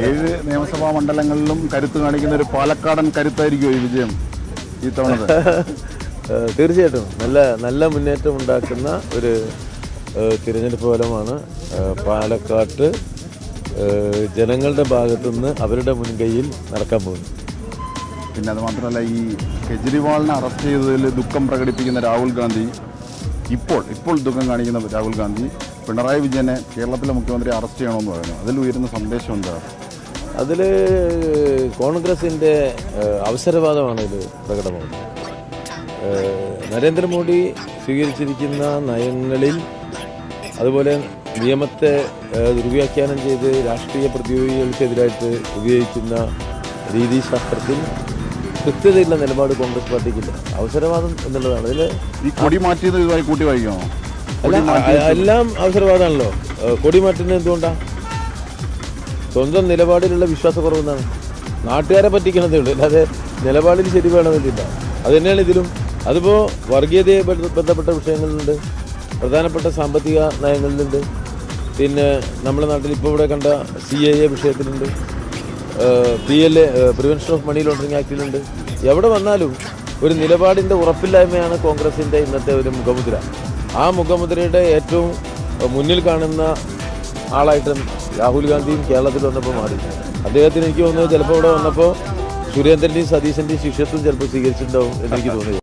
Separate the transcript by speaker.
Speaker 1: 7 നിയമസഭാ മണ്ഡലങ്ങളിലും കരുത്ത് കാണിക്കുന്ന ഒരു പാലക്കാടൻ കരുത്തായിരിക്കുമോ ഈ വിജയം ഈ തവണ?
Speaker 2: തീർച്ചയായിട്ടും നല്ല മുന്നേറ്റം ഉണ്ടാക്കുന്ന ഒരു തിരഞ്ഞെടുപ്പ് ഫലമാണ് പാലക്കാട്ട് ജനങ്ങളുടെ ഭാഗത്തുനിന്ന് അവരുടെ മുൻകൈയിൽ നടക്കാൻ പോകുന്നത്.
Speaker 1: പിന്നെ അത് മാത്രമല്ല, ഈ കെജ്രിവാളിനെ അറസ്റ്റ് ചെയ്തതിൽ ദുഃഖം പ്രകടിപ്പിക്കുന്ന രാഹുൽ ഗാന്ധി ഇപ്പോൾ ദുഃഖം കാണിക്കുന്ന രാഹുൽ ഗാന്ധി പിണറായി വിജയനെ കേരളത്തിലെ മുഖ്യമന്ത്രി അറസ്റ്റ് ചെയ്യണമെന്ന് പറയുന്നു. അതിൽ ഉയരുന്ന സന്ദേശം എന്താ?
Speaker 2: അതിൽ കോൺഗ്രസിൻ്റെ അവസരവാദമാണ് ഇത് പ്രകടമാകുന്നത്. നരേന്ദ്രമോദി സ്വീകരിച്ചിരിക്കുന്ന നയങ്ങളിൽ, അതുപോലെ നിയമത്തെ ദുർവ്യാഖ്യാനം ചെയ്ത് രാഷ്ട്രീയ പ്രതിയോഗികൾക്കെതിരായിട്ട് ഉപയോഗിക്കുന്ന രീതിശാസ്ത്രത്തിൽ കൃത്യതയുള്ള നിലപാട് കോൺഗ്രസ് പാർട്ടിക്കില്ല. അവസരവാദം എന്നുള്ളതാണ്. അതിൽ
Speaker 1: ഈ കൊടി മാറ്റിയത് ഇതുമായി കൂട്ടി വായിക്കണോ?
Speaker 2: എല്ലാം അവസരവാദമാണല്ലോ. കൊടി മാറ്റുന്നത് എന്തുകൊണ്ടാണ്? സ്വന്തം നിലപാടിലുള്ള വിശ്വാസക്കുറവെന്നാണ്. നാട്ടുകാരെ പറ്റിക്കണതേ ഉള്ളൂ, അല്ലാതെ നിലപാടിൽ ശരി വേണമെന്നില്ല. അത് തന്നെയാണ് ഇതിലും. അതിപ്പോൾ വർഗീയതയെ ബന്ധപ്പെട്ട വിഷയങ്ങളിലുണ്ട്, പ്രധാനപ്പെട്ട സാമ്പത്തിക നയങ്ങളിലുണ്ട്, പിന്നെ നമ്മുടെ നാട്ടിൽ ഇപ്പോൾ ഇവിടെ കണ്ട CAA വിഷയത്തിലുണ്ട്, PLA prevention of money laundering ആക്ടിലുണ്ട്. എവിടെ വന്നാലും ഒരു നിലപാടിൻ്റെ ഉറപ്പില്ലായ്മയാണ് കോൺഗ്രസിൻ്റെ ഇന്നത്തെ ഒരു മുഖമുദ്ര. ആ മുഖമുദ്രയുടെ ഏറ്റവും മുന്നിൽ കാണുന്ന ആളായിട്ട് രാഹുൽ ഗാന്ധിയും കേരളത്തിൽ വന്നപ്പോൾ മാറി. അദ്ദേഹത്തിന് എനിക്ക് തോന്നുന്നത് ചിലപ്പോൾ ഇവിടെ വന്നപ്പോൾ സുരേന്ദ്രൻ്റെയും സതീശൻ്റെയും ശിഷ്യത്വം ചിലപ്പോൾ സ്വീകരിച്ചിട്ടുണ്ടാവും എന്നെനിക്ക് തോന്നി.